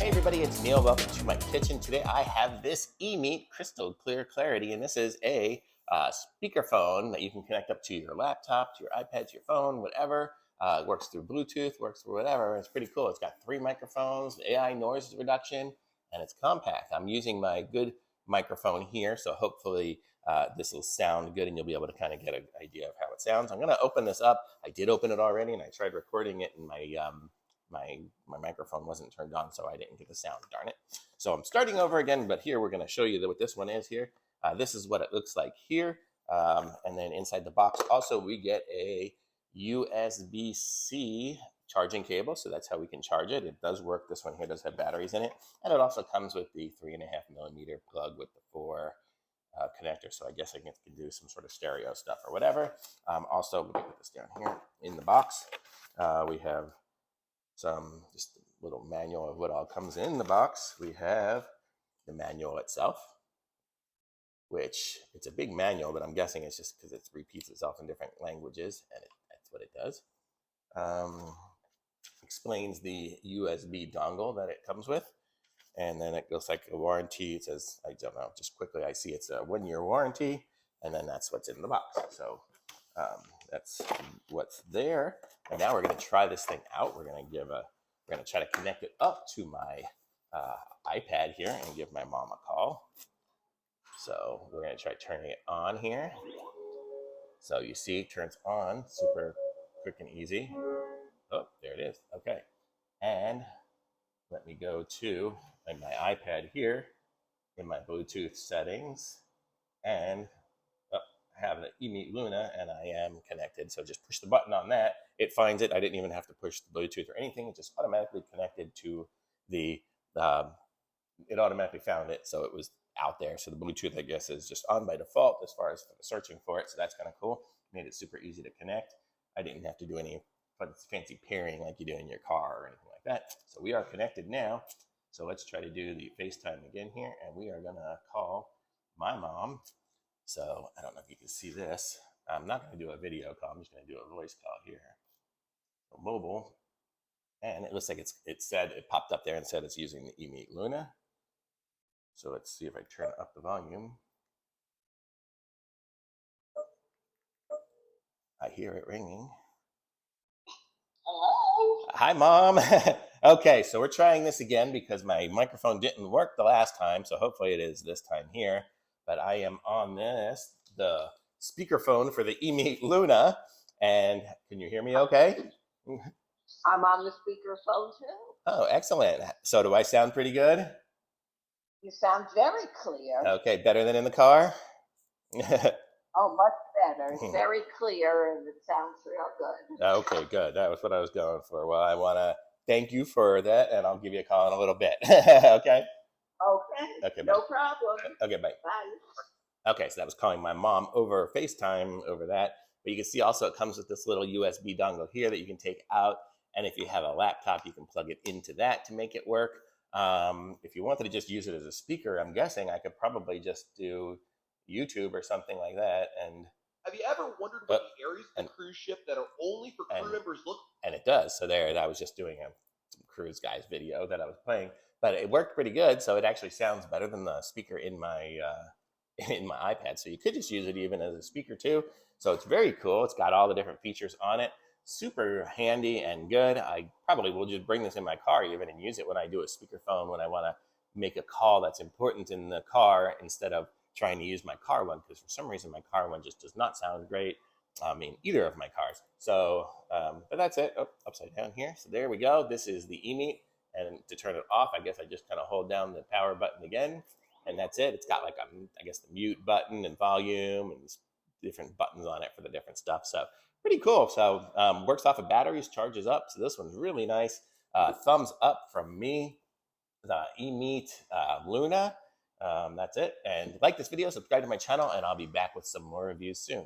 everybody, it's Neil. Welcome to my kitchen. Today I have this EMEET Crystal Clear Clarity, and this is a speakerphone that you can connect up to your laptop, to your iPad, to your phone, whatever. It works through Bluetooth, works through whatever. It's pretty cool. It's got 3 microphones, AI noise reduction, and it's compact. I'm using my good microphone here, so hopefully this will sound good and you'll be able to kind of get an idea of how it sounds. I'm going to open this up. I did open it already, and I tried recording it in my my microphone wasn't turned on, so I didn't get the sound, darn it. So I'm starting over again, but here we're going to show you what this one is here. This is what it looks like here. And then inside the box also we get a USB-C charging cable, so that's how we can charge it. It does work. This one here does have batteries in it, and it also comes with the 3.5mm plug with the 4 connector, so I guess I can do some sort of stereo stuff or whatever. Also, let me put this down here in the box. We have some just a little manual of what all comes in the box. We have the manual itself, which it's a big manual, but I'm guessing it's just because it repeats itself in different languages, and that's what it does. Explains the USB dongle that it comes with, and then it goes like a warranty. It says, I don't know, just quickly I see it's a 1-year warranty, and then that's what's in the box. So that's what's there. And now we're going to try this thing out. We're going to try to connect it up to my iPad here and give my mom a call. So we're going to try turning it on here. So you see it turns on super quick and easy. Oh, there it is. Okay. And let me go to my iPad here in my Bluetooth settings and have the EMEET Luna, and I am connected. So just push the button on that. It finds it. I didn't even have to push the Bluetooth or anything. It just automatically connected to the, it automatically found it. So it was out there. So the Bluetooth, I guess, is just on by default as far as searching for it. So that's kind of cool. Made it super easy to connect. I didn't have to do any fancy pairing like you do in your car or anything like that. So we are connected now. So let's try to do the FaceTime again here. And we are going to call my mom. So I don't know if you can see this. I'm not going to do a video call. I'm just going to do a voice call here. So mobile. And it looks like it popped up there and said it's using the EMEET Luna. So let's see if I turn up the volume. I hear it ringing. Hello? Hi, Mom. Okay, so we're trying this again because my microphone didn't work the last time. So hopefully it is this time here. But I am on the speakerphone for the EMEET Luna. And can you hear me okay? I'm on the speakerphone too. Oh, excellent. So do I sound pretty good? You sound very clear. Okay, better than in the car? Oh, much better. It's very clear and it sounds real good. Okay, good. That was what I was going for. Well, I want to thank you for that, and I'll give you a call in a little bit. Okay? Okay, no problem. Okay, bye. Bye. Okay, so that was calling my mom over FaceTime over that. But you can see also it comes with this little USB dongle here that you can take out. And if you have a laptop, you can plug it into that to make it work. If you wanted to just use it as a speaker, I'm guessing I could probably just do YouTube or something like that. And have you ever wondered what the areas of the cruise ship that are only for crew members look? And it does. So there, I was just doing some cruise guys video that I was playing, but it worked pretty good. So it actually sounds better than the speaker in my iPad. So you could just use it even as a speaker too. So it's very cool. It's got all the different features on it. Super handy and good. I probably will just bring this in my car even and use it when I do a speakerphone when I want to make a call that's important in the car instead of trying to use my car one, because for some reason my car one just does not sound great. I mean, either of my cars. So, but that's it. Oh, upside down here. So there we go. This is the EMEET. And to turn it off, I guess I just kind of hold down the power button again. And that's it. It's got like I guess the mute button and volume and different buttons on it for the different stuff. So pretty cool. So works off of batteries, charges up. So this one's really nice. Thumbs up from me, the EMEET Luna. That's it. And like this video, subscribe to my channel, and I'll be back with some more reviews soon.